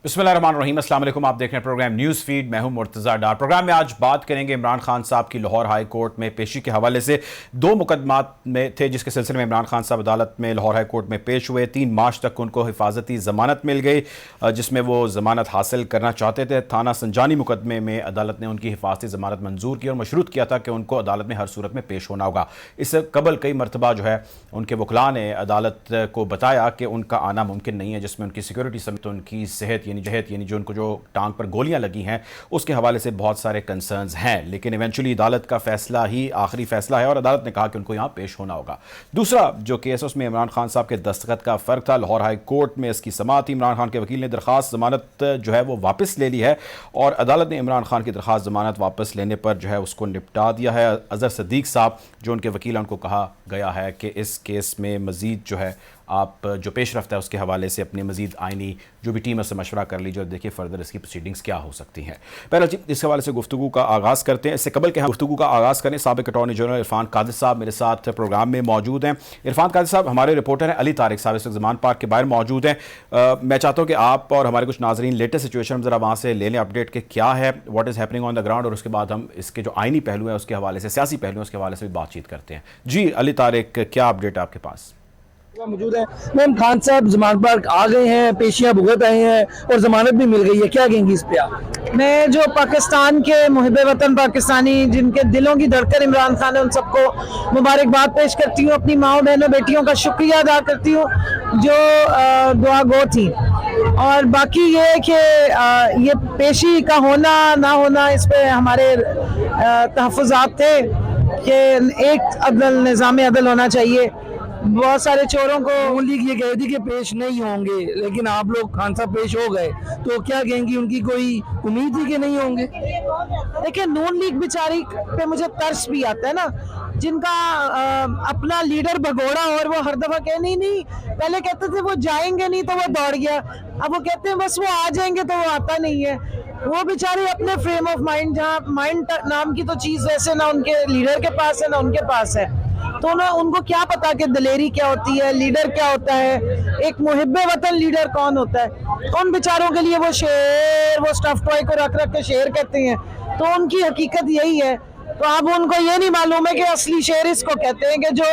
बिस्मिल्लाहिर्रहमानिर्रहीम, अस्सलाम वालेकुम। आप देख रहे हैं प्रोग्राम न्यूज़ फीड। मैं हूं मुर्तज़ा डार। प्रोग्राम में आज बात करेंगे इमरान खान साहब की लाहौर हाई कोर्ट में पेशी के हवाले से। दो मुकदमात में थे जिसके सिलसिले में इमरान खान साहब अदालत में लाहौर हाई कोर्ट में पेश हुए। 3 मार्च तक उनको हिफाजती ज़मानत मिल गई, जिसमें वो ज़मानत हासिल करना चाहते थे। थाना संजानी मुकदमे में अदालत ने उनकी हिफाजती ज़मानत मंजूर की और मशरूत किया था कि उनको अदालत में हर सूरत में पेश होना होगा। इससे कबल कई मरतबा जो है उनके वकला ने अदालत को बताया कि उनका आना मुमकिन नहीं है, जिसमें उनकी सिक्योरिटी समेत उनकी सेहत यानी जो उनको जो टांग पर गोलियां लगी हैं उसके हवाले से बहुत सारे कंसर्न्स हैं। लेकिन इवेंचुअली अदालत का फैसला ही आखिरी फैसला है और अदालत ने कहा कि उनको यहां पेश होना होगा। दूसरा जो केस है उसमें इमरान खान साहब के दस्तखत का फ़र्क था। लाहौर हाई कोर्ट में इसकी समाअत थी। इमरान खान के वकील ने दरख्वास्त ज़मानत जो है वो वापस ले ली है और अदालत ने इमरान खान की दरख्वास्त ज़मानत वापस लेने पर जो है उसको निपटा दिया है। अजहर सदीक साहब जो उनके वकील हैं उनको कहा गया है कि इस केस में मज़ीद जो है आप जो पेश रफ्ता है उसके हवाले से अपने मज़ीद आइनी जो भी टीम है उससे मशवरा कर लीजिए और देखिए फर्दर इसकी प्रोसीडिंग्स क्या हो सकती हैं। पहले इस हवाले से गुफ्तगू का आगाज़ करते हैं। इससे कबल के हम गुफ्तगू का आगाज़ करें, साबिक़ अटॉर्नी जनरल इरफान कादिर साहब मेरे साथ प्रोग्राम में मौजूद हैं। इरफान कादिर साहब हमारे रिपोर्टर हैं। अली तारिक साहब इस वक्त ज़मान पार्क के बाहर मौजूद हैं। मैं चाहता हूँ कि आप और हमारे कुछ नाज़रीन लेटेस्ट सिचुएशन ज़रा वहाँ से ले लें अपडेट के क्या है, what is happening on the ground, और उसके बाद हम इसके जो आइनी पहलू हैं उसके हवाले से, सियासी पहलू हैं उसके हवाले से भी बातचीत करते हैं। जी अली तारिक, क्या अपडेट है आपके पास? मौजूद है मैम। खान साहब जमानत पार्क आ गए हैं, पेशियां भुगत आए हैं और जमानत भी मिल गई है, क्या कहेंगी इस पे आप? मैं जो पाकिस्तान के मुहिब्बे वतन पाकिस्तानी जिनके दिलों की धड़कन इमरान खान है उन सबको मुबारकबाद पेश करती हूँ। अपनी माओ बहनों बेटियों का शुक्रिया अदा करती हूँ जो दुआ गो थी। और बाकी ये है कि ये पेशी का होना ना होना इस पे हमारे तहफ़्फ़ुज़ात थे कि एक अदल निज़ाम अदल होना चाहिए। बहुत सारे चोरों को नून लीग ये कह दी कि पेश नहीं होंगे, लेकिन आप लोग खान साहब पेश हो गए, तो क्या कहेंगी उनकी कोई उम्मीद थी कि नहीं होंगे? देखिए, नून लीग बेचारी पे मुझे तरस भी आता है ना, जिनका अपना लीडर भगोड़ा और वो हर दफा कह नहीं, पहले कहते थे वो जाएंगे नहीं तो वो दौड़ गया, अब वो कहते हैं बस वो आ जाएंगे तो वो आता नहीं है। वो बेचारे अपने फ्रेम ऑफ माइंड, जहाँ माइंड नाम की तो चीज वैसे ना उनके लीडर के पास है ना उनके पास है, तो ना उनको क्या पता कि दलेरी क्या होती है, लीडर क्या होता है, एक मुहिब्बे वतन लीडर कौन होता है। उन बेचारों के लिए वो शेर, वो स्टफ टॉय को रख के शेर कहते हैं, तो उनकी हकीकत यही है। तो अब उनको ये नहीं मालूम है कि असली शेर इसको कहते हैं कि जो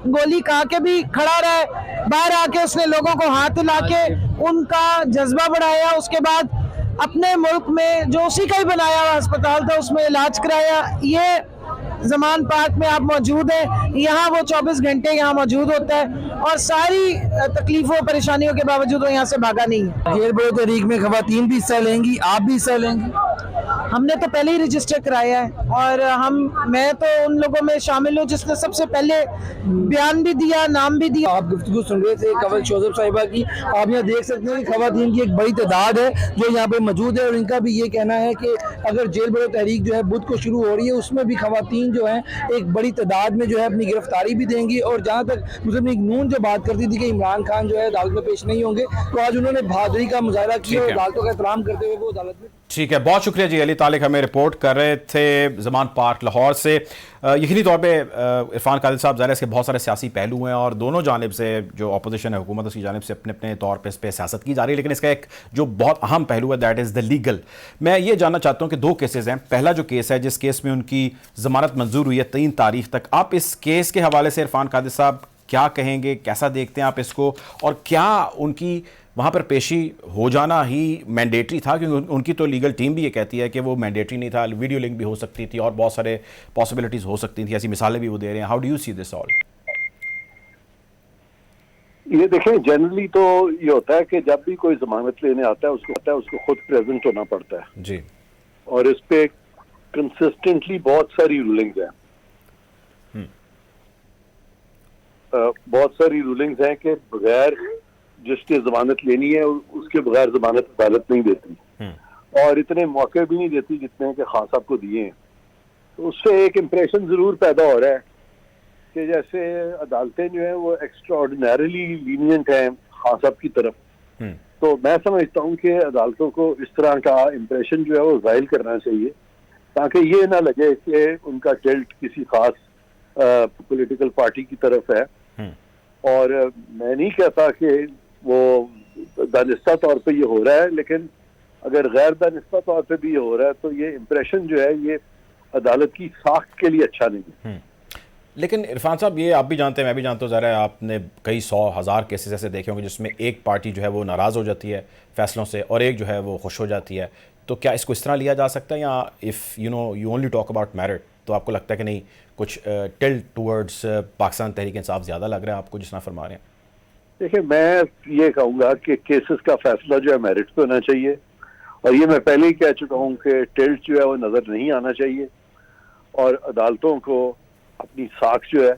गोली खा के भी खड़ा रहे, बाहर आके उसने लोगों को हाथ हिला के उनका जज्बा बढ़ाया, उसके बाद अपने मुल्क में जो उसी का ही बनाया हुआ अस्पताल था उसमें इलाज कराया। ये ज़मान पार्क में आप मौजूद हैं, यहाँ वो 24 घंटे यहाँ मौजूद होता है और सारी तकलीफों परेशानियों के बावजूद वो यहाँ से भागा नहीं है। जेल बड़ो तहरीक में खवातीन भी हिस्सा लेंगी, आप भी हिस्सा लेंगी? हमने तो पहले ही रजिस्टर कराया है और मैं तो उन लोगों में शामिल हूँ जिसने सबसे पहले बयान भी दिया, नाम भी दिया। आप गुफ्तगू सुन रहे थे कंवल शोजब साहिबा की। आप यहाँ देख सकते हैं कि खवातीन की एक बड़ी तादाद है जो यहाँ पे मौजूद है और इनका भी ये कहना है कि अगर जेल बड़ो तहरीक जो है बुध को शुरू हो रही है उसमें भी खवातीन जो है एक बड़ी तादाद में जो है अपनी गिरफ्तारी भी देंगी। और जहाँ तक मुस्लिम लीग नून जो बात करती थी कि इमरान खान जो है अदालत में पेश नहीं होंगे, तो आज उन्होंने बहादुरी का मुजाहरा किया और अदालतों का एहतराम करते हुए वो अदालत में। ठीक है, बहुत शुक्रिया जी। अली तालिक हमें रिपोर्ट कर रहे थे ज़मान पार्क लाहौर से। यकीनी तौर पे इरफान कादिर साहब ज़ाहिर है इसके बहुत सारे सियासी पहलू हैं और दोनों जानिब से जो अपोजिशन है हुकूमत उसकी जानिब से अपने अपने तौर पे इस पर सियासत की जा रही है, लेकिन इसका एक जो बहुत अहम पहलू है दैट इज़ द लीगल। मैं ये जानना चाहता हूँ कि 2 केसेस हैं। पहला जो केस है जिस केस में उनकी ज़मानत मंजूर हुई है 3 तारीख तक, आप इस केस के हवाले से इरफान कादिर साहब क्या कहेंगे, कैसा देखते हैं आप इसको, और क्या उनकी वहाँ पर पेशी हो जाना ही मैंडेटरी था? क्योंकि उनकी तो लीगल टीम भी ये कहती है कि वो मैंडेटरी नहीं था, वीडियो लिंक भी हो सकती थी और बहुत सारे पॉसिबिलिटीज़ हो सकती थी, ऐसी मिसालें भी वो दे रहे हैं। How do you see this all? ये देखें, जनरली तो ये होता है कि जब भी कोई जमानत लेने आता है उसको खुद प्रेजेंट होना पड़ता है जी, और इस पे कंसिस्टेंटली बहुत सारी रूलिंग्स हैं। बहुत सारी रूलिंग्स हैं कि बगैर जिसने जमानत लेनी है उसके बगैर जमानत अदालत नहीं देती और इतने मौके भी नहीं देती जितने कि खान साहब को दिए हैं। तो उससे एक इम्प्रेशन जरूर पैदा हो रहा है कि जैसे अदालतें जो है वो एक्स्ट्राऑर्डिनरीली लीनियंट हैं खान साहब की तरफ। तो मैं समझता हूँ कि अदालतों को इस तरह का इम्प्रेशन जो है वो जाहिर करना चाहिए ताकि ये ना लगे कि उनका टिल्ट किसी खास पॉलिटिकल पार्टी की तरफ है। और मैं नहीं कहता कि वो दानिस्ता तौर पे ये हो रहा है, लेकिन अगर गैर दानिस्ता तौर पे भी हो रहा है तो ये इम्प्रेशन जो है ये अदालत की साख के लिए अच्छा नहीं है। लेकिन इरफान साहब, ये आप भी जानते हैं, मैं भी जानता हूँ, ज़रा आपने कई 100,000 केसेस ऐसे देखे होंगे जिसमें एक पार्टी जो है वो नाराज़ हो जाती है फैसलों से और एक जो है वो खुश हो जाती है। तो क्या इसको इस तरह लिया जा सकता है, या if you only talk about merit, तो आपको लगता है कि नहीं कुछ टिल्ट टूवर्ड्स पाकिस्तान तहरीक इंसाफ ज़्यादा लग रहा है आपको जिस तरह फरमा रहे हैं? देखिए, मैं ये कहूँगा कि केसेस का फैसला जो है मेरिट पे होना चाहिए, और ये मैं पहले ही कह चुका हूँ कि टिल्ट जो है वो नज़र नहीं आना चाहिए, और अदालतों को अपनी साख जो है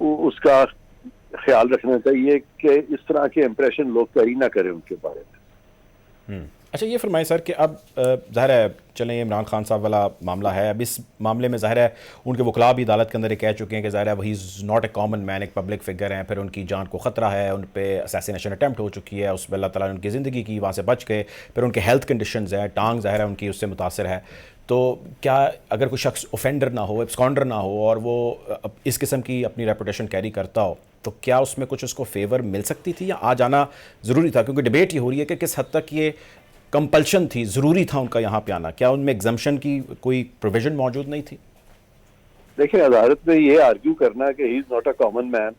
उसका ख्याल रखना चाहिए कि इस तरह के इम्प्रेशन लोग कैरी ना करें उनके बारे में। अच्छा, ये फरमाएं सर कि अब ज़ाहिर है, चलें, ये इमरान खान साहब वाला मामला है, अब इस मामले में ज़ाहिर है उनके वकला भी अदालत के अंदर ये कह चुके हैं कि ज़ाहिर है वही is not a common man, एक पब्लिक फिगर हैं, फिर उनकी जान को ख़तरा है, उन पे असैसिनेशन अटैम्प्ट हो चुकी है, उसमें अल्लाह ताला ने उनकी ज़िंदगी की, वहाँ से बच गए, फिर उनके हेल्थ कंडीशंस हैं, टांग ज़ाहिर है उनकी उससे मुतासर है। तो क्या अगर कोई शख्स ऑफेंडर ना हो, एब्सकॉन्डर ना हो, और वो इस किस्म की अपनी रेपुटेशन कैरी करता हो, तो क्या उसमें कुछ उसको फेवर मिल सकती थी, या आ जाना ज़रूरी था? क्योंकि डिबेट ये हो रही है कि किस हद तक ये कंपल्शन थी, ज़रूरी था उनका यहाँ पे आना, क्या उनमें एग्जम्पशन की कोई प्रोविजन मौजूद नहीं थी? देखिए, अदालत में ये आर्ग्यू करना कि he is not a common man,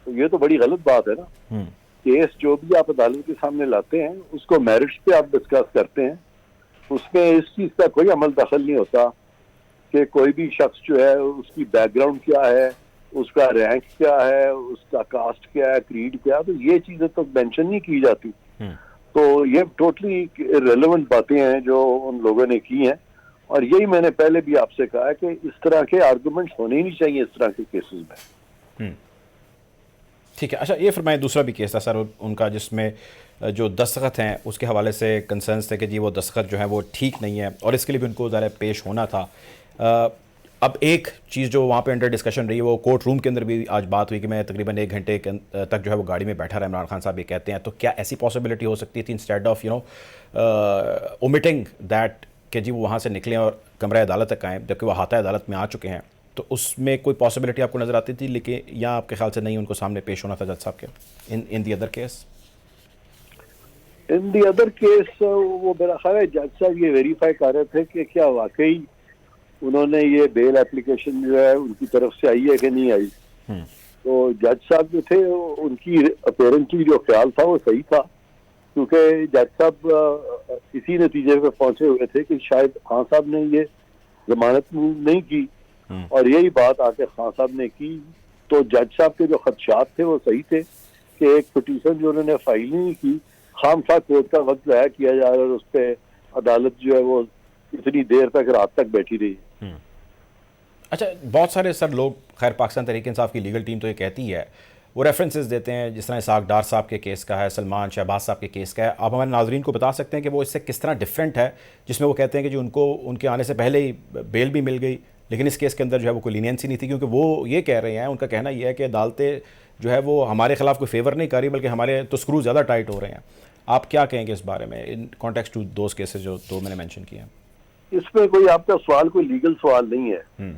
तो ये तो बड़ी गलत बात है ना। केस जो भी आप अदालत के सामने लाते हैं उसको मेरिट्स पे आप डिस्कस करते हैं, उसमें इस चीज का कोई अमल दखल नहीं होता कि कोई भी शख्स जो है उसकी बैकग्राउंड क्या है, उसका रैंक क्या है, उसका कास्ट क्या है, क्रीड क्या है, तो ये चीजें तो मेंशन नहीं की जाती। तो ये टोटली इररिलेवेंट बातें हैं जो उन लोगों ने की हैं, और यही मैंने पहले भी आपसे कहा है कि इस तरह के आर्गुमेंट्स होने ही नहीं चाहिए इस तरह के केसेस में। ठीक है। अच्छा, ये फरमाएं, दूसरा भी केस था सर उनका जिसमें जो दस्तखत हैं उसके हवाले से कंसर्न्स थे कि जी वो दस्तखत जो है वो ठीक नहीं है, और इसके लिए भी उनको ज़रा पेश होना था। अब एक चीज़ जो वहाँ पे अंडर डिस्कशन रही है, वो कोर्ट रूम के अंदर भी आज बात हुई कि मैं तकरीबन 1 घंटे तक जो है वो गाड़ी में बैठा रहा इमरान खान साहब, ये कहते हैं। तो क्या ऐसी पॉसिबिलिटी हो सकती थी इंस्टेड ऑफ ओमिटिंग दैट कि जी वो वहाँ से निकलें और कमरा अदालत तक आएँ, जबकि वो हाथा अदालत में आ चुके हैं? तो उसमें कोई पॉसिबिलिटी आपको नज़र आती थी, लेकिन या आपके ख्याल से नहीं, उनको सामने पेश होना था जज साहब के in the other case? In the other case वो मेरा ख्याल है जज साहब ये वेरीफाई कर रहे थे कि क्या वाकई उन्होंने ये बेल एप्लीकेशन जो है उनकी तरफ से आई है कि नहीं आई। तो जज साहब जो थे उनकी अपेरेंटली जो ख्याल था वो सही था, क्योंकि जज साहब इसी नतीजे पे पहुंचे हुए थे कि शायद खान साहब ने ये जमानत नहीं की, और यही बात आके खान साहब ने की। तो जज साहब के जो खदशात थे वो सही थे कि एक पिटीशन जो उन्होंने फाइल नहीं की, खामखा कोर्ट का वक्त ज़ाया किया जा रहा है, और उस पर अदालत जो है वो इतनी देर तक रात तक बैठी रही। अच्छा, बहुत सारे सर लोग, खैर पाकिस्तान तहरीक इंसाफ की लीगल टीम तो ये कहती है, वो रेफरेंसेस देते हैं, जिस तरह इसाक डार साहब के केस का है, सलमान शहबाज साहब के केस का है। आप हमारे नाजरीन को बता सकते हैं कि वो इससे किस तरह डिफरेंट है, जिसमें वो कहते हैं कि जो उनको उनके आने से पहले ही बेल भी मिल गई, लेकिन इस केस के अंदर जो है वो कोई लीनियंसी नहीं थी, क्योंकि वो ये कह रहे हैं, उनका कहना यह है कि अदालतें जो है वो हमारे खिलाफ कोई फेवर नहीं कर रही, बल्कि हमारे तो स्क्रू ज़्यादा टाइट हो रहे हैं। आप क्या कहेंगे इस बारे में, in context to those cases जो दो मैंने मेंशन किए हैं? इसमें कोई आपका सवाल कोई लीगल सवाल नहीं है,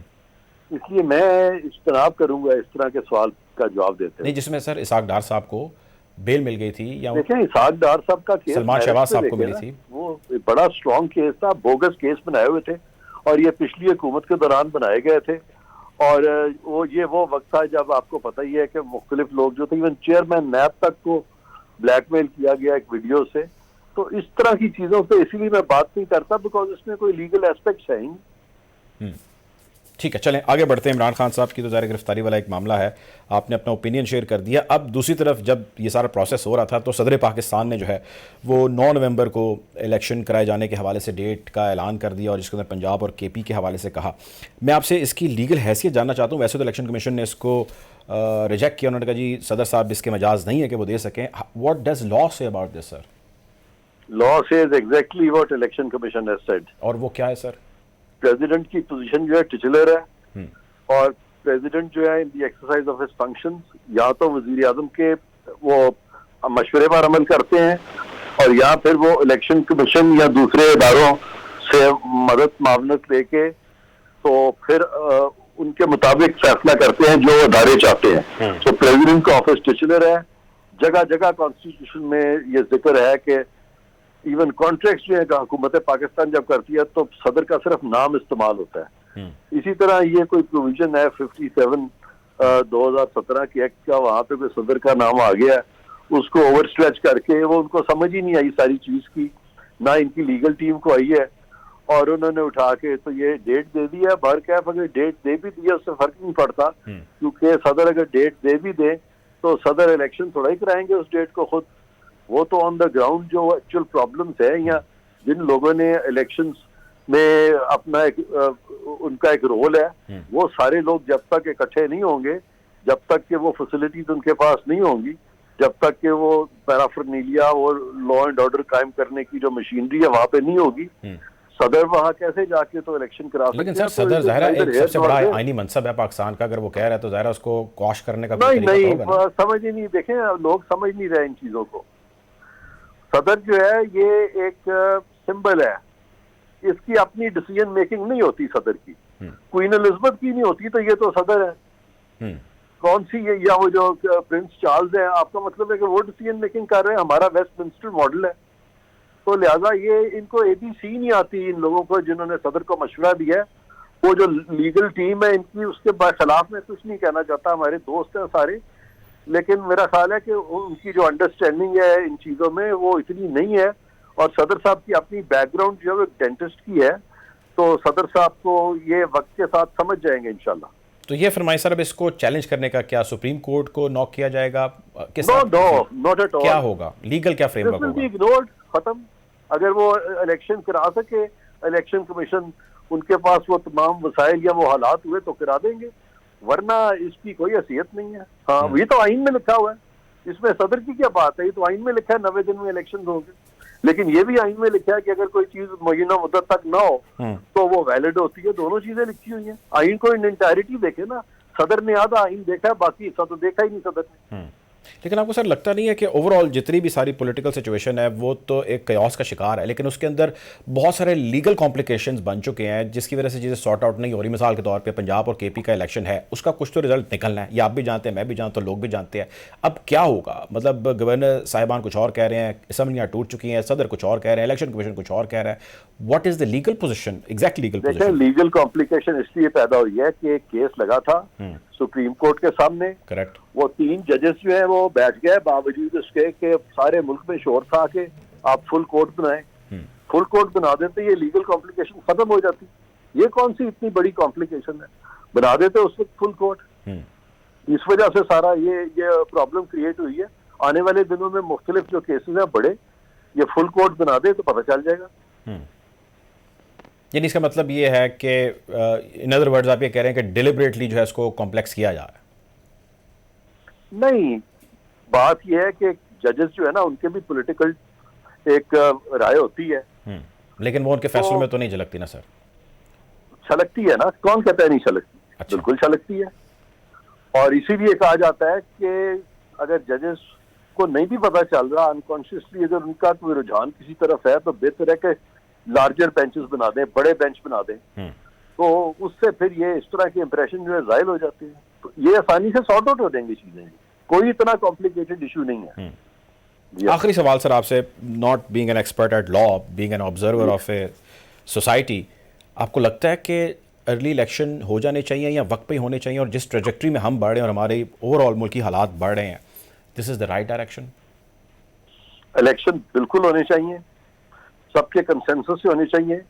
इसलिए मैं इज्तनाब करूंगा इस तरह के सवाल का जवाब देते नहीं, जिसमें सर इसाक डार साहब को बेल मिल गई थी, या देखें इसाक डार साहब का केस सलमान शहबाज साहब को मिली थी, वो बड़ा स्ट्रॉन्ग केस था, बोगस केस बनाए हुए थे, और ये पिछली हुकूमत के दौरान बनाए गए थे। और वो वक्त था जब आपको पता ही है कि मुख्तलिफ लोग जो थे, इवन चेयरमैन नैब तक को ब्लैकमेल किया गया एक वीडियो से। तो इस तरह की चीजों पे इसीलिए मैं बात नहीं करता, बिकॉज इसमें कोई लीगल एस्पेक्ट है ही। ठीक है, चलें आगे बढ़ते हैं। इमरान खान साहब की तो ज़ाहिर गिरफ्तारी वाला एक मामला है, आपने अपना ओपिनियन शेयर कर दिया। अब दूसरी तरफ जब ये सारा प्रोसेस हो रहा था तो सदर पाकिस्तान ने जो है वो 9 नवंबर को इलेक्शन कराए जाने के हवाले से डेट का ऐलान कर दिया, और जिसके अंदर पंजाब और KP के हवाले से कहा। मैं आपसे इसकी लीगल हैसियत जानना चाहता हूँ। वैसे तो इलेक्शन कमीशन ने इसको रिजेक्ट किया, उन्होंने कहा जी सदर साहब इसके मजाज नहीं है कि वो दे सकें। What does law say about this sir? Law says exactly what election commission has said. और वो क्या है सर? प्रेसिडेंट की पोजीशन जो है टिचुलर है, और प्रेसिडेंट जो है in the exercise of his functions या तो वजीर आजम के वो मशवरे पर अमल करते हैं, और या फिर वो इलेक्शन कमीशन या दूसरे इदारों से मदद मावनत लेके तो फिर उनके मुताबिक फैसला करते हैं जो अदारे चाहते हैं। तो प्रेसिडेंट का ऑफिस टिचुलर है। जगह जगह कॉन्स्टिट्यूशन में ये जिक्र है कि इवन कॉन्ट्रैक्ट जो है हुकूमत पाकिस्तान जब करती है तो सदर का सिर्फ नाम इस्तेमाल होता है। इसी तरह ये कोई प्रोविजन है 57 2017 के एक्ट का, वहां पे कोई सदर का नाम आ गया, उसको ओवर स्ट्रेच करके वो उनको समझ ही नहीं आई सारी चीज की, ना इनकी लीगल टीम को आई है, और उन्होंने उठा के तो ये डेट दे दी है। बहरकैफ अगर डेट दे भी दिया उससे फर्क नहीं पड़ता, क्योंकि सदर अगर डेट दे भी दे तो सदर इलेक्शन थोड़ा ही कराएंगे उस डेट को खुद। वो तो ऑन द ग्राउंड जो एक्चुअल प्रॉब्लम्स है या जिन लोगों ने इलेक्शंस में अपना उनका एक रोल है, वो सारे लोग जब तक इकट्ठे नहीं होंगे, जब तक कि वो फैसिलिटीज उनके पास नहीं होंगी, जब तक कि वो पैराफर्नीलिया और लॉ एंड ऑर्डर कायम करने की जो मशीनरी है वहां पे नहीं होगी, सदर वहां कैसे जाके तो इलेक्शन करा सकते हैं। लेकिन सर सदर ज़ाहिर है एक सबसे बड़ा आईनी मनसब है पाकिस्तान का, अगर वो कह रहा है तो ज़ाहिर है उसको क्वाश करने का नहीं समझ ही नहीं, देखें लोग समझ नहीं रहे इन चीजों को। सदर जो है ये एक सिंबल है, इसकी अपनी डिसीजन मेकिंग नहीं होती सदर की। क्वीन एलिजाबेथ की नहीं होती तो ये तो सदर है कौन सी है, या वो जो प्रिंस चार्ल्स है, आपका मतलब है कि वो डिसीजन मेकिंग कर रहे हैं। हमारा वेस्टमिंस्टर मॉडल है, तो लिहाजा ये इनको ABC नहीं आती इन लोगों को जिन्होंने सदर को मशवरा दिया है। वो जो लीगल टीम है इनकी, उसके खिलाफ में कुछ नहीं कहना चाहता, हमारे दोस्त हैं सारे, लेकिन मेरा ख्याल है कि उनकी जो अंडरस्टैंडिंग है इन चीजों में वो इतनी नहीं है। और सदर साहब की अपनी बैकग्राउंड जो है डेंटिस्ट की है, तो सदर साहब को ये वक्त के साथ समझ जाएंगे इंशाल्लाह। तो ये फरमाइश सर, अब इसको चैलेंज करने का क्या सुप्रीम कोर्ट को नॉक किया जाएगा? Not at all. क्या होगा, लीगल क्या फ्रेमवर्क होगा? इग्नोर्ड, खत्म। अगर वो इलेक्शन करा सके, इलेक्शन कमीशन उनके पास वो तमाम वसाइल या वो हालात हुए तो करा देंगे, वरना इसकी कोई हैसियत नहीं है। हाँ, ये तो आइन में लिखा हुआ है, इसमें सदर की क्या बात है? ये तो आइन में लिखा है 90 दिन में इलेक्शन होंगे, लेकिन ये भी आइन में लिखा है कि अगर कोई चीज मुय्यना मुद्दत तक ना हो तो वो वैलिड होती है। दोनों चीजें लिखी हुई हैं। आइन को इन एंटायरिटी देखे ना, सदर ने आधा आइन देखा है, बाकी हिस्सा तो देखा ही नहीं सदर ने। लेकिन आपको सर लगता नहीं है कि ओवरऑल जितनी भी सारी पॉलिटिकल सिचुएशन है वो तो एक कयास का शिकार है, लेकिन उसके अंदर बहुत सारे लीगल कॉम्प्लिकेशंस बन चुके हैं जिसकी वजह से चीज़ें सॉर्ट आउट नहीं हो रही? मिसाल के तौर पे पंजाब और KP का इलेक्शन है, उसका कुछ तो रिजल्ट निकलना है, ये आप भी जानते हैं, मैं भी जानता हूँ, लोग भी जानते हैं। अब क्या होगा? मतलब गवर्नर साहिबान कुछ और कह रहे हैं, असम्बलियाँ टूट चुकी हैं, सदर कुछ और कह रहे हैं, इलेक्शन कमीशन कुछ और कह रहा है। What is the legal position, exact legal position? Legal complication इसलिए पैदा हुई है कि एक केस लगा था सुप्रीम कोर्ट के सामने। करेक्ट। वो 3 जजेस जो है वो बैठ गए, बावजूद इसके कि सारे मुल्क में शोर था कि आप फुल कोर्ट बनाएं। फुल कोर्ट बना देते ये लीगल कॉम्प्लिकेशन खत्म हो जाती। ये कौन सी इतनी बड़ी कॉम्प्लिकेशन है? बना देते उस वक्त फुल कोर्ट। इस वजह से सारा ये प्रॉब्लम क्रिएट हुई है। आने वाले दिनों में मुख्तलिफ जो केसेस हैं बड़े, ये फुल कोर्ट बना दे तो पता चल जाएगा। यानी इसका मतलब ये है कि इन अदर वर्ड्स आप ये कह रहे हैं कि डिलिबरेटली जो है इसको कॉम्प्लेक्स किया जा रहा है? नहीं, बात यह है कि जजेस जो है ना उनके भी पॉलिटिकल एक राय होती है, लेकिन वो उनके फैसलों में तो नहीं झलकती ना सर? छलकती है ना, कौन कहता है नहीं छलकती? अच्छा। बिल्कुल छलकती है। और इसीलिए कहा जाता है कि अगर जजेस को नहीं भी पता चल रहा, अनकॉन्शियसली अगर उनका कोई रुझान किसी तरफ है, तो बेहतर है कि लार्जर बेंचेस बना दें, बड़े बेंच बना दें, तो उससे फिर ये इस तरह के इंप्रेशन जो है जाहिल हो जाते हैं। तो ये आसानी से सॉर्ट आउट हो जाएंगी चीजें, कोई इतना कॉम्प्लिकेटेड इशू नहीं है। आखिरी सवाल सर आपसे, not being an expert at law, being an observer of a society, आपको लगता है कि अर्ली इलेक्शन हो जाने चाहिए या वक्त पे ही होने चाहिए? और जिस ट्रेजेक्ट्री में हम बढ़ रहे हैं और हमारे ओवरऑल मुल्की हालात बढ़ रहे हैं, this is the right direction? Election बिल्कुल होने चाहिए, सबके कंसेंसस से होने चाहिए।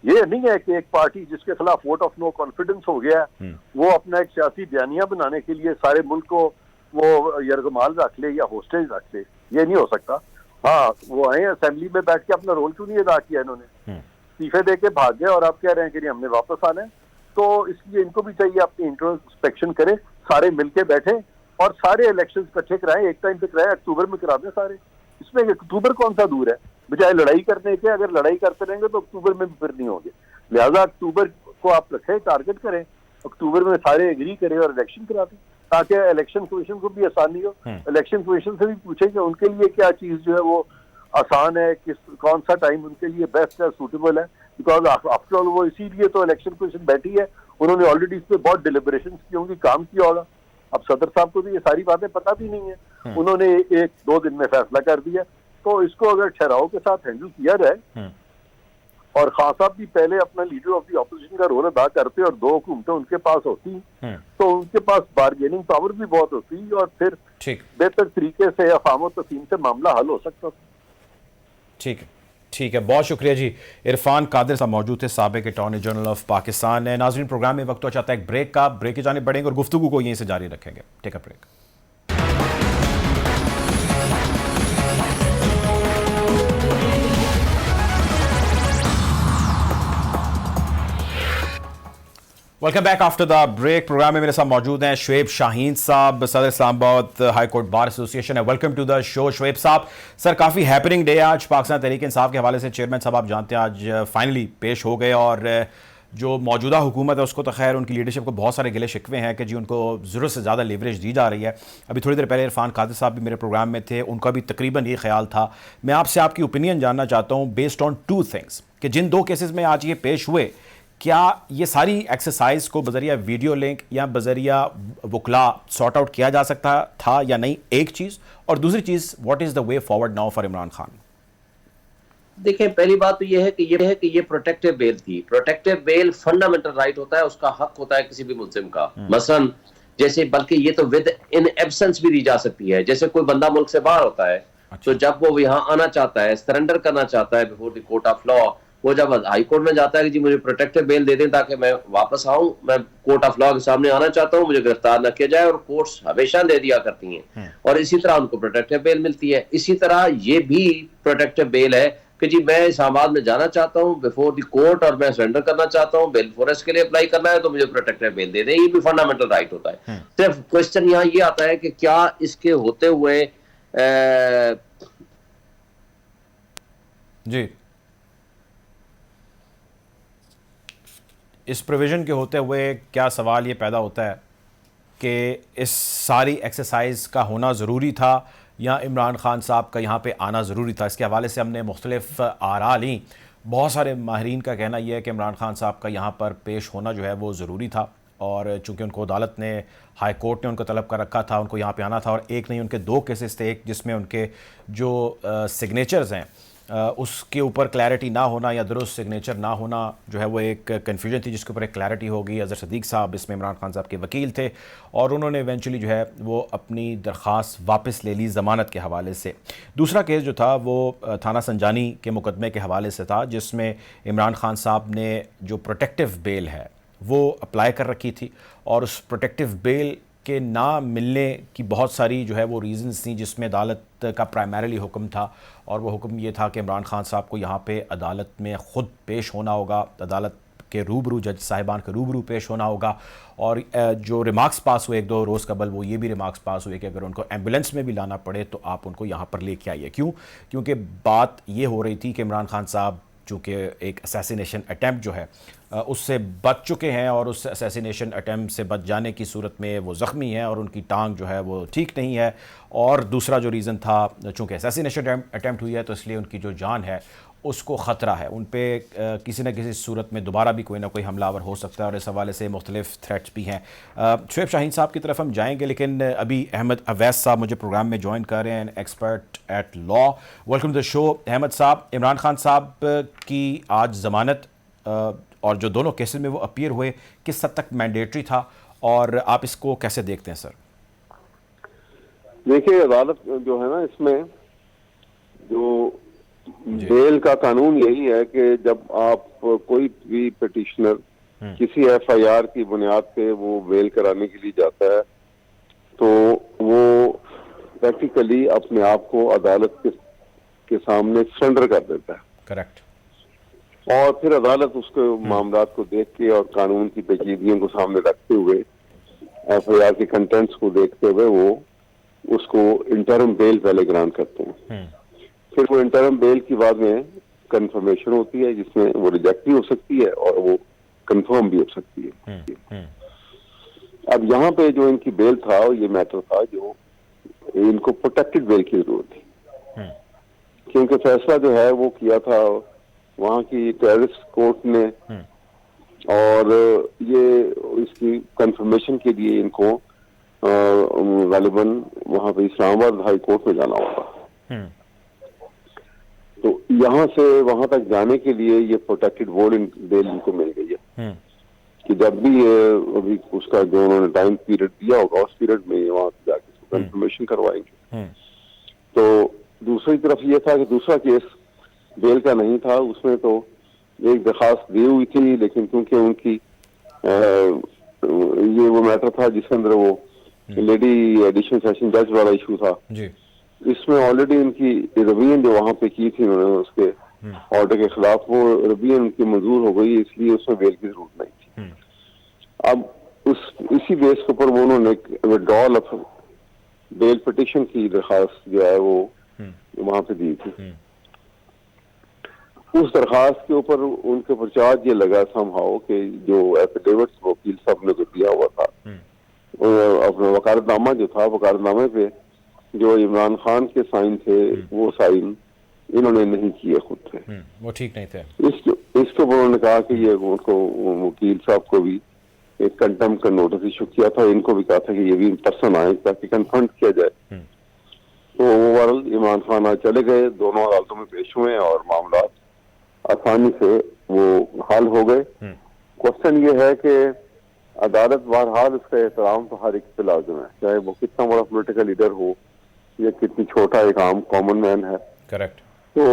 ये नहीं है कि एक पार्टी जिसके खिलाफ वोट ऑफ नो कॉन्फिडेंस हो गया वो अपना एक सियासी बयानिया बनाने के लिए सारे मुल्क को वो यरगमाल रख ले या होस्टेज रख ले। ये नहीं हो सकता। हाँ, वो आए असेंबली में बैठ के अपना रोल क्यों नहीं अदा किया इन्होंने? इस्तीफे दे के भाग गए और आप कह रहे हैं कि नहीं हमने वापस आना है। तो इसलिए इनको भी चाहिए अपनी इंट्रोस्पेक्शन करें, सारे मिलके बैठे और सारे इलेक्शन इकट्ठे कराएं, एक टाइम पे कराएं, अक्टूबर में करा दें सारे। इसमें अक्टूबर कौन सा दूर है? बजाय लड़ाई करने के, अगर लड़ाई करते रहेंगे तो अक्टूबर में भी फिर नहीं होंगे। लिहाजा अक्टूबर को आप रखें, टारगेट करें, अक्टूबर में सारे एग्री करें और इलेक्शन करा दें, ताकि इलेक्शन कमीशन को भी आसानी हो। इलेक्शन कमीशन से भी पूछें कि उनके लिए क्या चीज जो है वो आसान है, कौन सा टाइम उनके लिए बेस्ट है, सूटेबल है। बिकॉज आफ्टर ऑल वो इसीलिए तो इलेक्शन कमीशन बैठी है, उन्होंने ऑलरेडी इस पर बहुत डिलिब्रेशन की होंगी, काम किया होगा। अब सदर साहब को तो ये सारी बातें पता भी नहीं है, उन्होंने 1-2 दिन में फैसला कर दिया। तो इसको अगर ठहराव के साथ हैंडल किया जाए और खान साहब भी पहले अपना लीडर ऑफ द ऑपोजिशन का रोल अदा करते और 2 हुकूमतें उनके पास होती तो उनके पास बार्गेनिंग पावर भी बहुत होती और फिर बेहतर तरीके से अफाम तफहीम से मामला हल हो सकता था। ठीक है, बहुत शुक्रिया जी। इरफान कादिर साहब मौजूद थे, साबिक अटॉर्नी जनरल ऑफ पाकिस्तान। नाज़रीन, प्रोग्राम में वक्त हो चाहता है एक ब्रेक का, ब्रेक की जानिब बढ़ेंगे और गुफ्तगू को यहीं से जारी रखेंगे। Take a break. Welcome back after the break. Programme में मेरे साथ मौजूद हैं शुएब शाहीन साहब, सदर Islamabad high court bar association है। Welcome to the show Shoaib साहब। सर, काफ़ी हैपनिंग डे आज पाकिस्तान तहरीक इंसाफ के हवाले से। चेयरमैन साहब, आप जानते हैं आज फाइनली पेश हो गए और जो मौजूदा हुकूमत है उसको तो खैर उनकी लीडरशिप को बहुत सारे गिले शिकवे हैं कि जी उनको ज़रूरत से ज़्यादा लेवरेज दी जा रही है। अभी थोड़ी देर पहले इरफान कादिर साहब भी मेरे प्रोग्राम में थे, उनका भी तकरीबन ये ख्याल था। मैं आपसे आपकी ओपिनियन जानना चाहता हूँ बेस्ड ऑन 2 थिंग्स कि जिन 2 केसेस में आज ये पेश हुए, क्या ये सारी एक्सरसाइज को बजरिया वीडियो लिंक या बजरिया वकला सॉर्ट आउट किया जा सकता था या नहीं, एक चीज़। और दूसरी चीज़, what is the way forward now for Imran Khan? देखें, पहली बात तो ये है कि ये प्रोटेक्टिव बेल थी। प्रोटेक्टिव बेल फंडामेंटल राइट होता है, उसका हक होता है किसी भी मुस्लिम का। मसलन जैसे, बल्कि ये तो विद इन एब्सेंस भी दी जा सकती है। जैसे कोई बंदा मुल्क से बाहर होता है, तो जब वो यहाँ आना चाहता है, सरेंडर करना चाहता है before the court of law, वो जब हाई कोर्ट में जाता है कि जी मुझे प्रोटेक्टिव बेल दे दें ताकि मैं वापस आऊं, मैं कोर्ट ऑफ लॉ के सामने आना चाहता हूं, मुझे गिरफ्तार न किया जाए, और कोर्ट्स हमेशा दे दिया करती हैं और इसी तरह उनको प्रोटेक्टिव बेल मिलती है। इसी तरह ये भी प्रोटेक्टिव बेल है कि जी मैं इस्लामाबाद में जाना चाहता हूं बिफोर द कोर्ट और मैं सरेंडर करना चाहता हूं, बेल फॉरेस्ट के लिए अप्लाई करना है तो मुझे प्रोटेक्टिव बेल दे दें। ये भी फंडामेंटल राइट होता है। सिर्फ क्वेश्चन यहाँ ये आता है कि क्या इसके होते हुए जी, इस प्रोविज़न के होते हुए क्या सवाल ये पैदा होता है कि इस सारी एक्सरसाइज का होना ज़रूरी था या इमरान खान साहब का यहाँ पे आना ज़रूरी था? इसके हवाले से हमने मुख्तलिफ आरा ली। बहुत सारे माहिरीन का कहना यह है कि इमरान खान साहब का यहाँ पर पेश होना जो है वो ज़रूरी था, और चूँकि उनको अदालत ने, हाई कोर्ट ने उनको तलब कर रखा था, उनको यहाँ पे आना था। और एक नहीं, उनके 2 केसेस थे, एक जिसमें उनके जो सिग्नेचर्स हैं उसके ऊपर क्लैरिटी ना होना या दुरुस्त सिग्नेचर ना होना जो है वो एक कन्फ्यूजन थी, जिसके ऊपर एक क्लैरिटी होगी। अज़हर सदीक साहब इसमें इमरान खान साहब के वकील थे और उन्होंने इवेंचुअली जो है वो अपनी दरख्वास्त वापस ले ली ज़मानत के हवाले से। दूसरा केस जो था वो थाना संजानी के मुकदमे के हवाले से था, जिसमें इमरान खान साहब ने जो प्रोटेक्टिव बेल है वो अप्लाई कर रखी थी, और उस प्रोटेक्टिव बेल के ना मिलने की बहुत सारी जो है वो रीज़न्स थी, जिसमें अदालत का प्राइमरीली हुक्म था, और वो हुक्म ये था कि इमरान खान साहब को यहाँ पे अदालत में ख़ुद पेश होना होगा, अदालत के रूबरू, जज साहिबान के रूबरू पेश होना होगा। और जो रिमार्क्स पास हुए 1-2 रोज़ कबल, वो ये भी रिमार्क्स पास हुए कि अगर उनको एम्बुलेंस में भी लाना पड़े तो आप उनको यहाँ पर लेके आइए। क्यों? क्योंकि बात ये हो रही थी कि इमरान खान साहब चूँकि एक असैसिनेशन अटैम्प्ट जो है उससे बच चुके हैं, और उस असैसिनेशन अटैम्प्ट से बच जाने की सूरत में वो ज़ख्मी हैं और उनकी टांग जो है वो ठीक नहीं है। और दूसरा जो रीज़न था, चूँकि असैसिनेशन अटैम्प्ट हुई है तो इसलिए उनकी जो जान है उसको ख़तरा है, उन पे किसी न किसी सूरत में दोबारा भी कोई ना कोई हमलावर हो सकता है, और इस हवाले से मुख्तलिफ थ्रेट्स भी हैं। शुएब शाहीन साहब की तरफ हम जाएंगे, लेकिन अभी अहमद अवैस साहब मुझे प्रोग्राम में ज्वाइन कर रहे हैं, expert at law. Welcome to the show Ahmad साहब। इमरान खान साहब की आज ज़मानत और जो दोनों केसेस में वो अपीयर हुए, किस हद तक मैंडेटरी था और आप इसको कैसे देखते हैं सर? देखिए, अदालत जो है ना, इसमें जो बेल का कानून यही है कि जब आप कोई भी पिटिशनर किसी FIR की बुनियाद पे वो बेल कराने के लिए जाता है तो वो प्रैक्टिकली अपने आप को अदालत के सामने सरेंडर कर देता है। करेक्ट। और फिर अदालत उसके मामलात को देख के और कानून की पेचीदगियों को सामने रखते हुए, FIR के कंटेंट्स को देखते हुए वो उसको इंटरम बेल पहले ग्रांट करते हैं। फिर वो इंटरम बेल की बाद में कंफर्मेशन होती है, जिसमें वो रिजेक्ट भी हो सकती है और वो कंफर्म भी हो सकती है। अब यहाँ पे जो इनकी बेल था, ये मैटर था जो इनको प्रोटेक्टेड बेल की जरूरत थी, क्योंकि फैसला जो है वो किया था वहाँ की टेररिस्ट कोर्ट ने, और ये इसकी कंफर्मेशन के लिए इनको गालिबन वहाँ पे इस्लामाबाद हाई कोर्ट में जाना होगा। तो यहाँ से वहां तक जाने के लिए ये प्रोटेक्टेड बेल इनको मिल गई है कि जब भी ये अभी उसका जो उन्होंने टाइम पीरियड दिया होगा उस पीरियड में वहां जाके कंफर्मेशन करवाएंगे। तो दूसरी तरफ ये था कि दूसरा केस बेल का नहीं था, उसमें तो एक दरखास्त दी हुई थी, लेकिन क्योंकि उनकी ये वो मैटर था जिसके अंदर वो लेडी एडिशनल सेशन जज वाला इशू था जी। इसमें ऑलरेडी इनकी रिवीजन जो वहां पे की थी उन्होंने उसके ऑर्डर के खिलाफ, वो रिवीजन उनकी मंजूर हो गई, इसलिए उसमें बेल की जरूरत नहीं थी। अब इसी बेस के ऊपर वो उन्होंने विड्रॉल ऑफ बेल पिटिशन की दरखास्त जो है वो वहां पे दी थी। उस दरखास्त के ऊपर उनके ऊपर चार्ज ये लगा समहाउ कि जो एफिडेविट वकील साहब ने जो दिया हुआ था अपना वकालतनामा जो था, वकालतनामे पे जो इमरान खान के साइन थे वो साइन इन्होंने नहीं किए खुद थे, वो ठीक नहीं थे। इसके ऊपर उन्होंने कहा कि ये उनको वकील साहब को भी एक कंटेम्प्ट का नोटिस इशू किया था, इनको भी कहा था कि ये भी इन पर्सन आए ताकि कन्फ्रंट किया जाए। तो ओवरऑल इमरान खान आज चले गए, दोनों अदालतों में पेश हुए और मामला आसानी से वो हल हो गए। क्वेश्चन ये है कि अदालत बहरहाल उसका एहतराम तो हर एक पे लाजिम है, चाहे वो कितना बड़ा पॉलिटिकल लीडर हो या कितनी छोटा एक आम कॉमन मैन है। करेक्ट। तो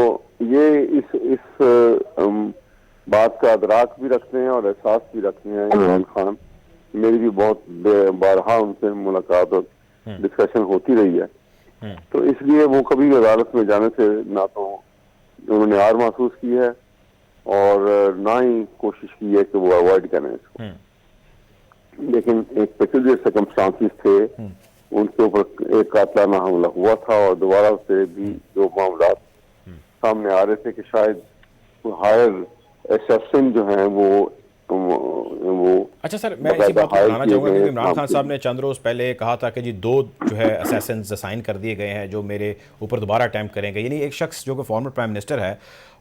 ये इस बात का अदराक भी रखते हैं और एहसास भी रखते हैं इमरान खान। मेरी भी बहुत बारहा उनसे मुलाकात और डिस्कशन होती रही है, तो इसलिए वो कभी भी अदालत में जाने से ना तो उन्होंने हार महसूस की है और ना ही कोशिश की है कि वो अवॉइड करें इसको। लेकिन एक पेक्यूलियर सर्कमस्टांसेस थे, उनके ऊपर एक कातलाना हमला हुआ था और दोबारा से भी जो मामला सामने आ रहे थे कि शायद हायर असैसिन जो है वो अच्छा सर, मैं इसी बात को बताना चाहूँगा क्योंकि इमरान खान साहब ने चंद रोज़ पहले कहा था कि जी 2 जो है असैसिन्स असाइन कर दिए गए हैं जो मेरे ऊपर दोबारा अटैम्प्ट करेंगे। यानी एक शख्स जो कि फॉर्मर प्राइम मिनिस्टर है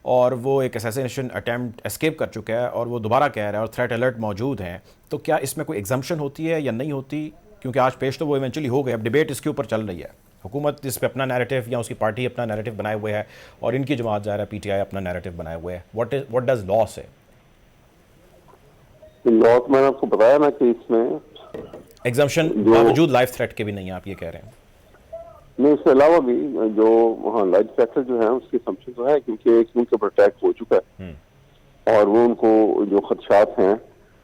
और वो एक असैसिनेशन अटैम्प्ट एस्केप कर चुका है और वो दोबारा कह रहा है और थ्रेट अलर्ट मौजूद हैं, तो क्या इसमें कोई एग्जम्पशन होती है या नहीं होती? क्योंकि आज पेश तो वो इवेंचुअली हो गए, अब डिबेट इसके ऊपर चल रही है। हुकूमत इस पर अपना नैरेटिव या उसकी पार्टी अपना नैरेटिव बनाए हुए है और इनकी जमात जा रहा है PTI अपना नैरेटिव बनाए हुए है। व्हाट डज लॉ से? लॉ मैंने आपको बताया ना कि इसमें एग्जम्पशन बावजूद लाइफ थ्रेट के भी नहीं है, आप ये कह रहे हैं? नहीं, इसके अलावा भी जो हाँ लाइफ फैक्टर जो है उसकी असम्पशन तो है क्योंकि एक उनके ऊपर अटैक हो चुका है और वो उनको जो खदशात हैं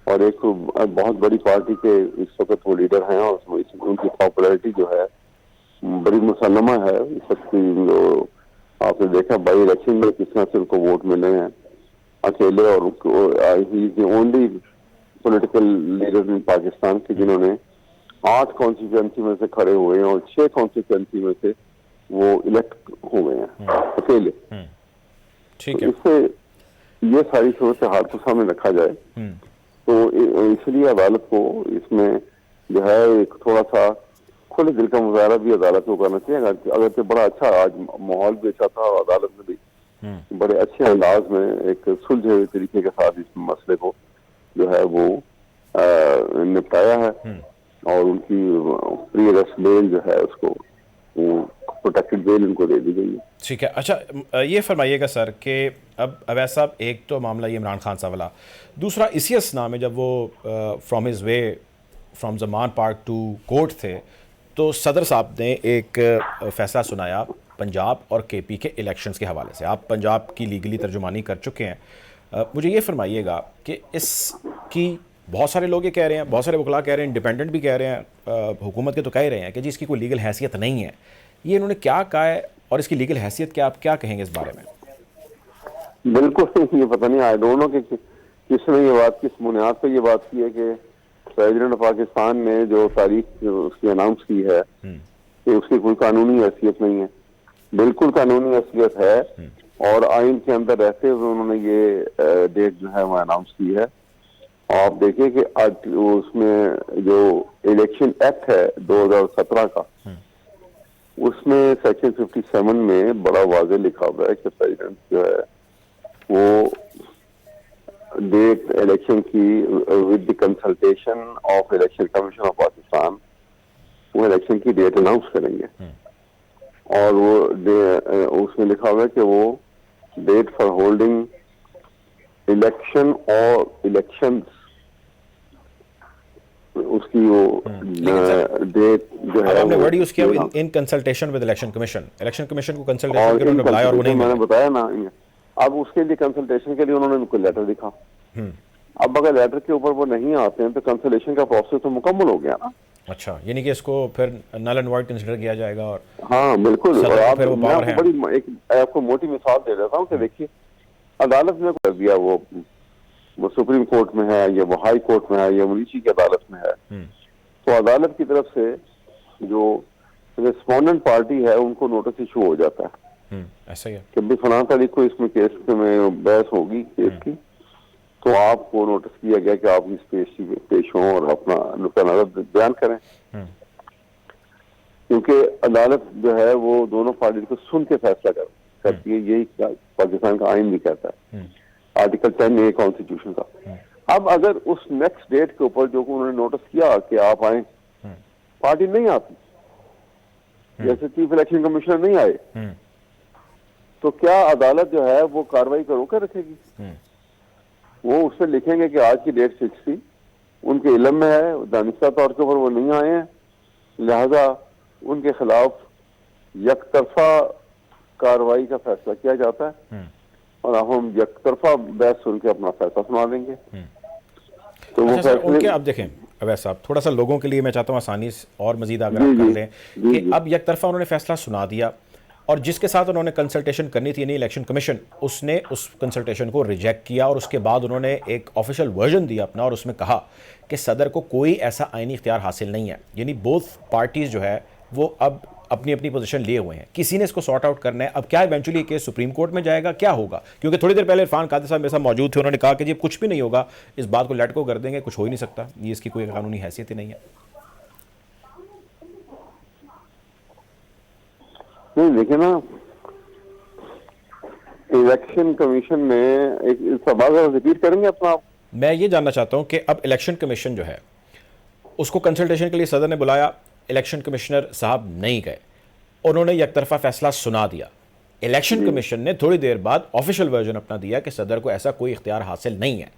और एक बहुत बड़ी पार्टी के इस वक्त वो लीडर हैं और उनकी पॉपुलैरिटी जो है बड़ी मुसलमा है। इस वक्त जो आपने देखा बाई इलेक्शन में किस तरह से उनको वोट मिले हैं अकेले, और he is the only political leader in Pakistan के जिन्होंने 8 कॉन्स्टिट्यूएंसी में से खड़े हुए हैं और 6 कॉन्स्टिट्यूएंसी में से वो इलेक्ट हो गए हैं अकेले। ठीक है। इससे ये सारी सूरत हाल को सामने रखा जाए तो इसलिए अदालत को इसमें जो है एक थोड़ा सा खुले दिल का मुजाहरा भी अदालत को करना चाहिए। अगर तो बड़ा अच्छा आज माहौल भी अच्छा था और अदालत में भी बड़े अच्छे अंदाज में एक सुलझे हुए तरीके के साथ इस मसले को जो है वो निपटाया है और उनकी प्री अरेस्ट बेल जो है उसको प्रोटेक्टेड बेल इनको दे दी गई है। ठीक है। अच्छा, ये फरमाइएगा सर कि अब अवैस साहब एक तो मामला ये इमरान खान साहब वाला, दूसरा इसी असना में जब वो from his way from Zaman Park to court थे तो सदर साहब ने एक फ़ैसला सुनाया पंजाब और KP के इलेक्शंस के हवाले से। आप पंजाब की लीगली तर्जुमानी कर चुके हैं, मुझे ये फरमाइएगा कि इसकी बहुत सारे लोग ये कह रहे हैं, बहुत सारे वकला कह रहे हैं, इंडिपेंडेंट भी कह रहे हैं, हुकूमत के तो कह रहे हैं कि जी इसकी कोई लीगल हैसियत नहीं है। ये इन्होंने क्या कहा है और इसकी लीगल हैसियत क्या, आप क्या कहेंगे इस बारे में? बिल्कुल ये पता नहीं, आई डोंट नो कि किसने ये बात किस बुनियाद पर ये बात की है कि प्रेसिडेंट ऑफ पाकिस्तान ने जो तारीख उसकी अनाउंस की है कि उसकी कोई कानूनी हैसियत नहीं है। बिल्कुल कानूनी हैसियत है और आइन के अंदर रहते हुए उन्होंने ये डेट जो है वो अनाउंस की है। आप देखिए कि आज उसमें जो इलेक्शन एक्ट है 2017 का, उसमें सेक्शन 57 में बड़ा वाज़े लिखा हुआ है कि प्रेसिडेंट जो है वो डेट इलेक्शन की with the consultation of election commission of Pakistan वो इलेक्शन की डेट अनाउंस करेंगे और वो उसमें लिखा हुआ है कि वो डेट फॉर होल्डिंग इलेक्शन और इलेक्शंस, उसकी वो डेट जो है आपने वर्ड यूज किया in consultation with election commission को कंसल्टेशन और के उन्होंने बुलाया और वो नहीं मैंने मिले। बताया ना, अब उसके लिए कंसल्टेशन के लिए उन्होंने उनको लेटर लिखा। अब अगर लेटर के ऊपर वो नहीं आते हैं तो कंसल्टेशन का प्रोसेस तो मुकम्मल हो गया ना। अच्छा, यानी कि इसको फिर नल एंड वॉइड कंसिडर किया जाएगा। और हाँ बिल्कुल। सदर और को आप, फिर वो मैं पावर आपको बड़ी एक आपको मोटी मिसाल दे देता हूँ कि देखिए, अदालत ने कर दिया, वो सुप्रीम कोर्ट में है या वो हाई कोर्ट में है या नीची की अदालत में है, तो अदालत की तरफ से जो रिस्पोंडेंट पार्टी है उनको नोटिस इशू हो जाता है ऐसा ही है कि भाई फलां तारीख को इसमें केस में बहस होगी केस की, तो आपको नोटिस किया गया कि आप इस पेश हों और अपना नुक्ता नज़र बयान करें। क्योंकि अदालत जो है वो दोनों पार्टी को सुन के फैसला करती है, यही पाकिस्तान का आइन भी कहता है, आर्टिकल 10A कॉन्स्टिट्यूशन का। अब अगर उस नेक्स्ट डेट के ऊपर जो उन्होंने नोटिस किया कि आप आए, पार्टी नहीं आती, जैसे चीफ इलेक्शन कमिश्नर नहीं आए, तो क्या अदालत जो है वो कार्रवाई को रोके रखेगी? वो उसमें लिखेंगे कि आज की डेट फिक्स थी, उनके इल्म में है, दानिस्ता तौर के ऊपर वो नहीं आए हैं, लिहाजा उनके खिलाफ यकतरफा कार्रवाई का फैसला किया जाता है और अब हम यकतरफा बहस सुन के अपना फैसला सुना देंगे। तो वो अच्छा, उनके अब देखें अवैस साहब, थोड़ा सा लोगों के लिए मैं चाहता हूँ आसानी और मजीद अगर आप कर लें कि अब यकतरफा उन्होंने फैसला सुना दिया और जिसके साथ उन्होंने कंसल्टेशन करनी थी, यानी इलेक्शन कमीशन, उसने उस कंसल्टेशन को रिजेक्ट किया और उसके बाद उन्होंने एक ऑफिशियल वर्जन दिया अपना और उसमें कहा कि सदर को कोई ऐसा आईनी इख्तियार हासिल नहीं है। यानी बोथ पार्टीज जो है वो अब अपनी अपनी पोजीशन लिए हुए हैं, किसी ने इसको सॉर्ट आउट करना है। अब क्या इवेंचुअली केस सुप्रीम कोर्ट में जाएगा, क्या होगा? क्योंकि थोड़ी देर पहले इरफान कादिर साहब मेरे साथ मौजूद थे, उन्होंने कहा कि जी कुछ भी नहीं होगा, इस बात को लेट को कर देंगे, कुछ हो ही नहीं सकता, ये इसकी कोई कानूनी हैसियत ही नहीं है। नहीं देखिए ना, इलेक्शन कमीशन ने एक सवाल रिपीट करेंगे अपना आप? मैं ये जानना चाहता हूं कि अब इलेक्शन कमीशन जो है उसको कंसल्टेशन के लिए सदर ने बुलाया, इलेक्शन कमिश्नर साहब नहीं गए, उन्होंने यकतरफा फैसला सुना दिया। इलेक्शन कमीशन ने थोड़ी देर बाद ऑफिशियल वर्जन अपना दिया कि सदर को ऐसा कोई इख्तियार हासिल नहीं है।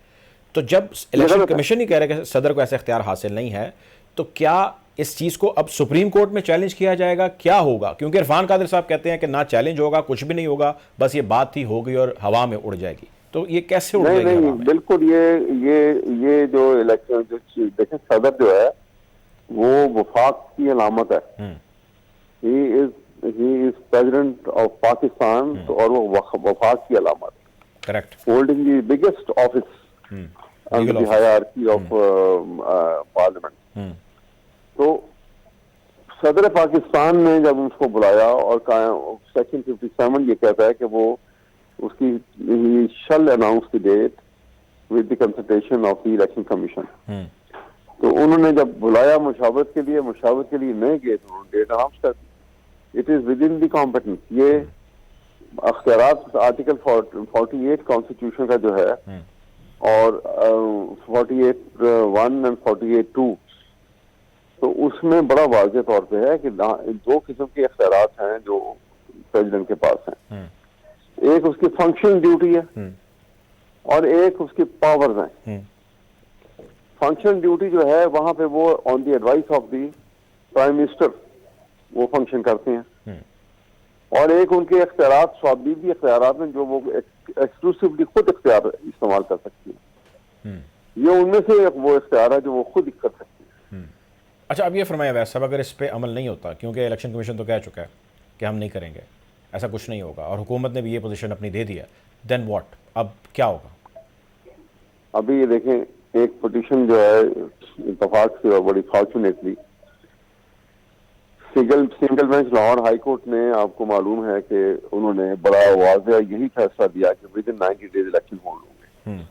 तो जब इलेक्शन कमीशन ही कह रहे कि सदर को ऐसा इख्तियार हासिल नहीं है, तो क्या इस चीज़ को अब सुप्रीम कोर्ट में चैलेंज किया जाएगा, क्या होगा? क्योंकि इरफान कादिर साहब कहते हैं कि ना चैलेंज होगा, कुछ भी नहीं होगा, बस ये बात ही होगी और हवा में उड़ जाएगी। तो ये कैसे उड़ जाएगी? नहीं बिल्कुल, ये जो इलेक्शन जो देखें, सदर जो है वो वफाक की अलामत है। He is president of Pakistan और वो वफाक की अलामत, correct, holding the biggest office under the hierarchy of parliament. तो सदर पाकिस्तान ने जब उसको बुलाया और सेक्शन 57 ये कहता है कि वो उसकी shall announce the date with the consultation of the election commission. तो उन्होंने जब बुलाया मुशावरत के लिए नहीं गए तो उन्होंने डेट अनाउंस कर दी। It is within the competence. ये अख्तियारात आर्टिकल 48 कॉन्स्टिट्यूशन का जो है और 48(1) एंड 48(2), तो उसमें बड़ा वाज़ेह तौर पे है कि दो किस्म के अख्तियारात हैं जो प्रेसिडेंट के पास हैं। एक उसकी फंक्शनल ड्यूटी है और एक उसकी पावर्स हैं। फंक्शनल ड्यूटी जो है वहां पे वो on the advice of the prime minister वो फंक्शन करते हैं, और एक उनके अख्तियारात स्वाबीदी अख्तियारात में जो वो एक्सक्लूसिवली खुद अख्तियार इस्तेमाल कर सकती है। ये उनमें से वो अख्तियार है जो वो खुद कर सकती है। अच्छा, अब ये फरमाया वैसा अगर इस पे अमल नहीं होता, क्योंकि इलेक्शन कमीशन तो कह चुका है कि हम नहीं करेंगे, ऐसा कुछ नहीं होगा, और हुकूमत ने भी ये पोजीशन अपनी दे दी है, देन व्हाट? अब क्या होगा? अभी ये देखें, एक पिटीशन जो है इत्तेफाक से और बड़ी fortunately single bench Lahore high court ने, आपको मालूम है कि उन्होंने बड़ा वाज़ेह यही फैसला दिया कि with in 90 days election hold होंगे,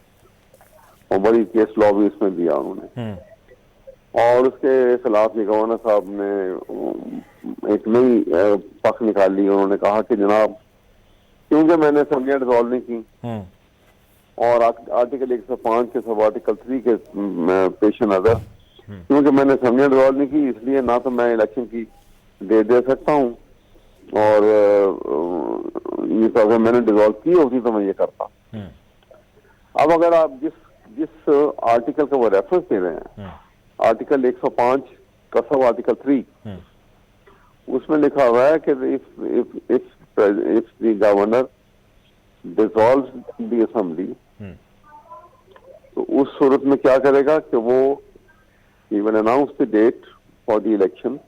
और बड़ी केस लॉ भी इसमें दिया उन्होंने। और उसके खिलाफ ये गवर्नर साहब ने एक नई पक्ष निकाली। उन्होंने कहा कि जनाब, क्योंकि मैंने असेंबलियां डिसॉल्व नहीं की और आर्टिकल 105 के सब आर्टिकल 3 के पेश नजर, क्योंकि मैंने असेंबलियां डिसॉल्व नहीं की, इसलिए ना तो मैं इलेक्शन की डेट दे सकता हूँ और ये तो अगर मैंने डिसॉल्व की होती तो मैं ये करता। अब अगर आप जिस आर्टिकल का वो रेफरेंस दे रहे हैं, आर्टिकल 105 का सब आर्टिकल 3, उसमें लिखा हुआ है कि if the governor dissolve the assembly, तो उस सूरत में क्या करेगा कि वो even announce the date for the election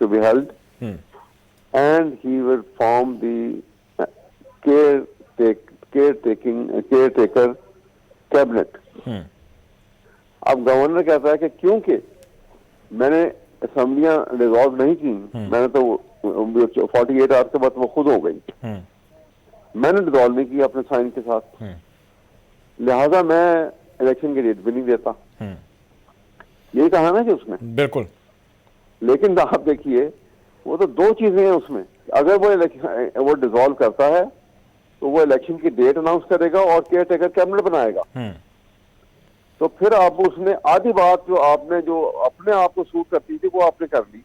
to be held and he will form the care cabinet. अब गवर्नर कहता है कि क्योंकि मैंने असेंबलियां डिसॉल्व नहीं की, मैंने तो 48 आवर्स के बाद वो खुद हो गई, मैंने डिसॉल्व नहीं की अपने साइन के साथ, लिहाजा मैं इलेक्शन की डेट भी नहीं देता। यही कहा ना कि उसने, बिल्कुल। लेकिन आप देखिए वो तो दो चीजें हैं उसमें। अगर वो डिसॉल्व करता है तो वो इलेक्शन की डेट अनाउंस करेगा और केयर टेकर कैबिनेट बनाएगा। तो फिर आप उसने आधी बात जो अपने आप को सूट करती थी वो आपने कर ली,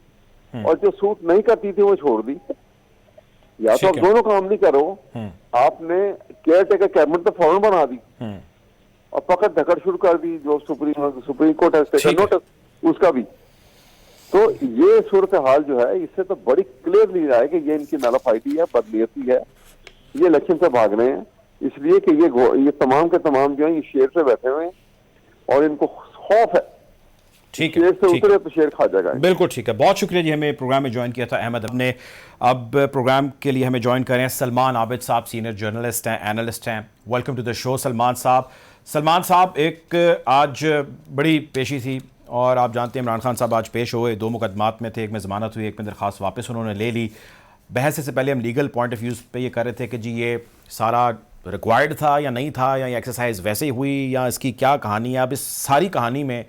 और जो सूट नहीं करती थी वो छोड़ दी। या तो आप दोनों काम नहीं करो, आपने केयर टेकर कैबिनेट तो फौरन बना दी और पकड़ धकड़ शुरू कर दी, जो सुप्रीम कोर्ट है नोटिस उसका भी। तो ये सूरत हाल जो है, इससे तो बड़ी क्लियरली रहा है कि ये इनकी नालाफाइडी है, बदनीयती है, ये इलेक्शन से भाग रहे हैं, इसलिए कि ये तमाम के तमाम जो है ये शेर से बैठे हुए हैं और इनको खौफ है। ठीक है, शेर से उतरे तो शेर खा जाएगा। बिल्कुल ठीक है, बहुत शुक्रिया जी, हमें प्रोग्राम में ज्वाइन किया था अहमद अपने। अब प्रोग्राम के लिए हमें ज्वाइन करें सलमान आबिद साहब, सीनियर जर्नलिस्ट हैं, एनालिस्ट हैं। Welcome to the show Salman साहब। सलमान साहब, एक आज बड़ी पेशी थी और आप जानते हैं इमरान खान साहब आज पेश हुए, 2 मुकदमात में थे, एक में ज़मानत हुई, एक में दरख्वास्त वापस उन्होंने ले ली। बहस से पहले हम लीगल पॉइंट ऑफ व्यू पे ये कर रहे थे कि जी ये सारा रिक्वायर्ड था या नहीं था, या ये एक्सरसाइज वैसे ही हुई, या इसकी क्या कहानी है। अब इस सारी कहानी में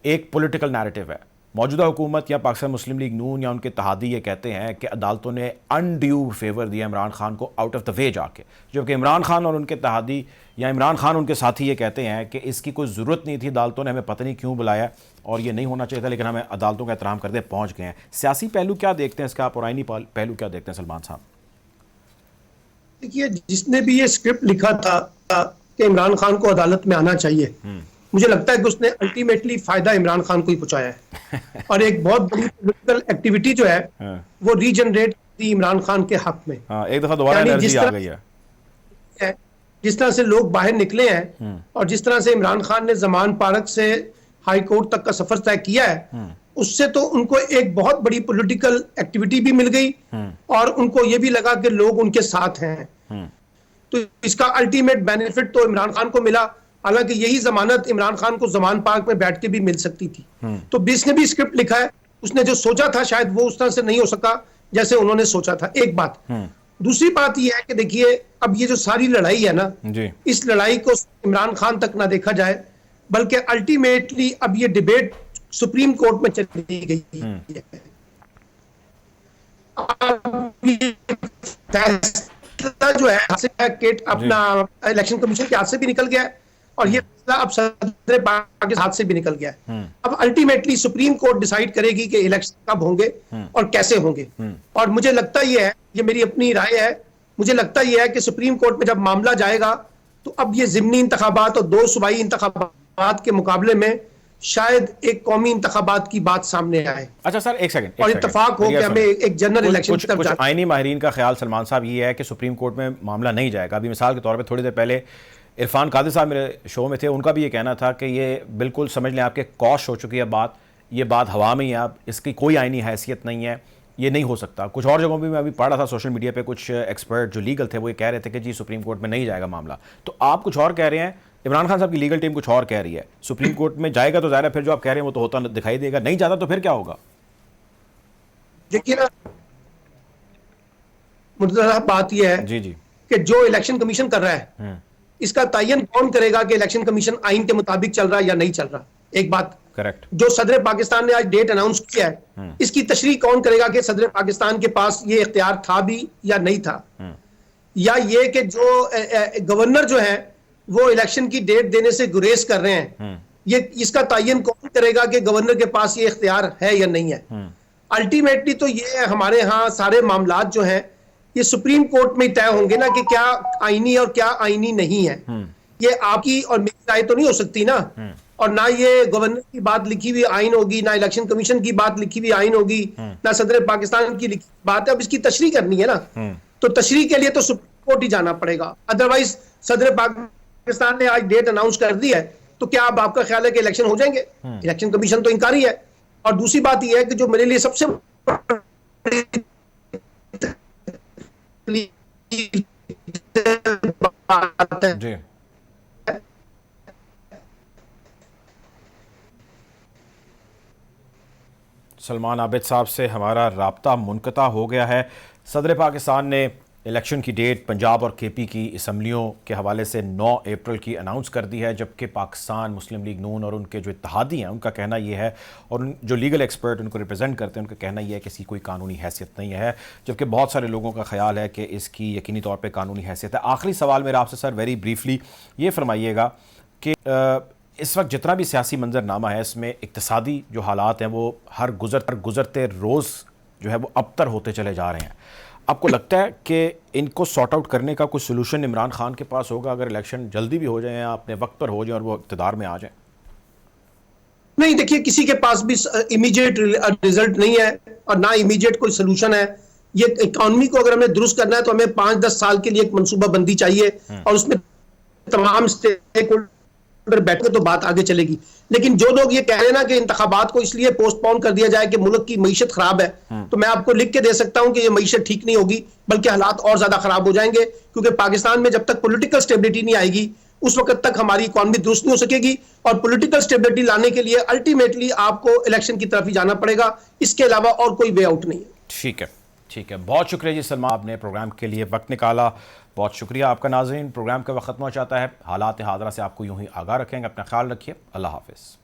एक पॉलिटिकल नैरेटिव है। मौजूदा हुकूमत या पाकिस्तान मुस्लिम लीग नून या उनके इत्तेहादी ये कहते हैं कि अदालतों ने अनड्यू फेवर दिया इमरान खान को आउट ऑफ द वे जाके, जबकि इमरान खान और उनके इत्तेहादी या इमरान खान उनके साथी ये कहते हैं कि इसकी कोई ज़रूरत नहीं थी, अदालतों ने हमें पता नहीं क्यों बुलाया और ये नहीं होना चाहिए था, लेकिन हमें अदालतों का एहतराम करते पहुँच गए हैं। सियासी पहलू क्या देखते हैं इसका, आप और आईनी पहलू क्या देखते हैं सलमान साहब? देखिए, जिसने भी ये स्क्रिप्ट लिखा था कि इमरान खान को अदालत में आना चाहिए, मुझे लगता है कि उसने अल्टीमेटली फायदा इमरान खान को ही पहुंचाया है और एक बहुत बड़ी पॉलिटिकल एक्टिविटी जो है वो रीजनरेट की इमरान खान के हक में। एक दफा दोबारा एनर्जी आ गई है। जिस तरह से लोग बाहर निकले हैं और जिस तरह से इमरान खान ने जमान पार्क से हाई कोर्ट तक का सफर तय किया है, उससे तो उनको एक बहुत बड़ी पॉलिटिकल एक्टिविटी भी मिल गई और उनको ये भी लगा कि लोग उनके साथ हैं। तो इसका अल्टीमेट बेनिफिट तो इमरान खान को मिला, हालांकि यही जमानत इमरान खान को जमान पार्क में बैठ के भी मिल सकती थी। तो जिसने भी स्क्रिप्ट लिखा है उसने जो सोचा था शायद वो उस तरह से नहीं हो सका जैसे उन्होंने सोचा था, एक बात। दूसरी बात यह है कि देखिए, अब ये जो सारी लड़ाई है ना जी, इस लड़ाई को इमरान खान तक ना देखा जाए, बल्कि अल्टीमेटली अब ये डिबेट सुप्रीम कोर्ट में चली गई है। फैसला जो है अपना इलेक्शन कमीशन के हाथ से भी निकल गया है और ये फैसला अब सदर पाक के हाथ से भी निकल गया है। अब अल्टीमेटली सुप्रीम कोर्ट डिसाइड करेगी कि इलेक्शन कब होंगे और कैसे होंगे। और मुझे लगता ये है, ये मेरी अपनी राय है, मुझे लगता ये है कि सुप्रीम कोर्ट में जब मामला जाएगा तो अब ये ज़िमनी इंतखाबात और 2 सूबाई इंतखाबात के मुकाबले में शायद एक कौमी इंतखाबात की बात सामने आए। अच्छा सर, एक सेकंड, और इत्तेफाक हो कि हमें एक जनरल इलेक्शन की तरफ जाना। आईनी माहिरीन का ख्याल सलमान साहब ये है कि सुप्रीम कोर्ट में मामला नहीं जाएगा। अभी मिसाल के तौर पे थोड़ी देर पहले इरफान कादिर साहब मेरे शो में थे, उनका भी ये कहना था कि ये बिल्कुल समझ लें आपके कॉश हो चुकी है बात, ये बात हवा में ही है, अब इसकी कोई आईनी हैसियत नहीं है, ये नहीं हो सकता। कुछ और जगहों पर मैं अभी पढ़ रहा था सोशल मीडिया पे, कुछ एक्सपर्ट जो लीगल थे वो ये कह रहे थे कि जी सुप्रीम कोर्ट में नहीं जाएगा मामला। तो आप कुछ और कह रहे हैं, इमरान खान साहब की लीगल टीम कुछ और कह रही है। सुप्रीम कोर्ट में जाएगा तो ज़ाहिर है फिर जो आप कह रहे हैं वो तो होता दिखाई देगा, नहीं जाता तो फिर क्या होगा? देखिए ना, मुद्दा बात यह है जी जी कि जो इलेक्शन कमीशन कर रहा है इसका तयन कौन करेगा कि इलेक्शन कमीशन आइन के मुताबिक चल रहा है या नहीं चल रहा। एक बात, करेक्ट, जो सदर पाकिस्तान ने आज डेट अनाउंस किया है इसकी तशरीह कौन करेगा कि सदर पाकिस्तान के पास ये इख्तियार था भी या नहीं था, या ये कि जो गवर्नर जो है वो इलेक्शन की डेट देने से गुरेज कर रहे हैं, ये इसका तयन कौन करेगा कि गवर्नर के पास ये इख्तियार है या नहीं है। अल्टीमेटली तो ये हमारे यहाँ सारे मामलात जो हैं ये सुप्रीम कोर्ट में तय होंगे ना कि क्या आईनी और क्या आईनी नहीं है। ये आपकी और मेरी राय तो नहीं हो सकती ना, और ना ये गवर्नर की बात लिखी हुई आइन होगी, ना इलेक्शन कमीशन की बात लिखी हुई आइन होगी, ना सदर पाकिस्तान की लिखी बात है। अब इसकी तशरीह करनी है ना, तो तशरीह के लिए तो सुप्रीम कोर्ट ही जाना पड़ेगा। अदरवाइज सदर पाकिस्तान ने आज डेट अनाउंस कर दी है, तो क्या अब आपका ख्याल है कि इलेक्शन हो जाएंगे? इलेक्शन कमीशन तो इंकारी है। और दूसरी बात यह है कि जो मेरे लिए सबसे बात है जी। सलमान आबिद साहब से हमारा राब्ता मुनक़ता हो गया है। सदर पाकिस्तान ने इलेक्शन की डेट पंजाब और केपी की असम्बलियों के हवाले से 9 अप्रैल की अनाउंस कर दी है, जबकि पाकिस्तान मुस्लिम लीग नून और उनके जो इत्तेहादी हैं उनका कहना यह है, और जो लीगल एक्सपर्ट उनको रिप्रेजेंट करते हैं उनका कहना यह है कि इसकी कोई कानूनी हैसियत नहीं है, जबकि बहुत सारे लोगों का ख्याल है कि इसकी यकीनी तौर पर कानूनी हैसियत है। आखिरी सवाल मेरा आपसे सर, वेरी ब्रीफली ये फरमाइएगा कि इस वक्त जितना भी सियासी मंजरनामा है इसमें इक्तिसादी जो हालात हैं वो हर गुजरते रोज़ जो है वो अबतर होते चले जा रहे हैं। आपको लगता है कि इनको सॉर्ट आउट करने का कोई सोल्यूशन इमरान खान के पास होगा अगर इलेक्शन जल्दी भी हो जाए या अपने वक्त पर हो जाए और वो इक़्तिदार में आ जाए? नहीं, देखिए किसी के पास भी इमीडिएट रिजल्ट नहीं है और ना इमीडिएट कोई सोल्यूशन है। ये इकोनॉमी को अगर हमें दुरुस्त करना है तो हमें 5-10 साल के लिए एक मनसूबा बंदी चाहिए और उसमें तमाम स्टेक होल्डर बैठे तो बात आगे चलेगी। लेकिन जो लोग ये कह रहे हैं ना कि इंतखाबात को इसलिए पोस्टपोन कर दिया जाए कि मुल्क की मईशत खराब है, तो मैं आपको लिख के दे सकता हूं कि ये मईशत ठीक नहीं होगी, बल्कि हालात और ज्यादा खराब हो जाएंगे। क्योंकि पाकिस्तान में जब तक पॉलिटिकल स्टेबिलिटी नहीं आएगी उस वक्त तक हमारी इकोनॉमी दुरुस्त नहीं हो सकेगी, और पॉलिटिकल स्टेबिलिटी लाने के लिए अल्टीमेटली आपको इलेक्शन की तरफ ही जाना पड़ेगा। इसके अलावा और कोई वे आउट नहीं है। ठीक है, ठीक है, बहुत शुक्रिया जी सलमान, आपने प्रोग्राम के लिए वक्त निकाला, बहुत शुक्रिया आपका। नाज़रीन, प्रोग्राम का वक्त खत्म हो जाता है, हालात हाज़िरा से आपको यूं ही आगाह रखेंगे। अपना ख्याल रखिए, अल्लाह हाफ़िज़।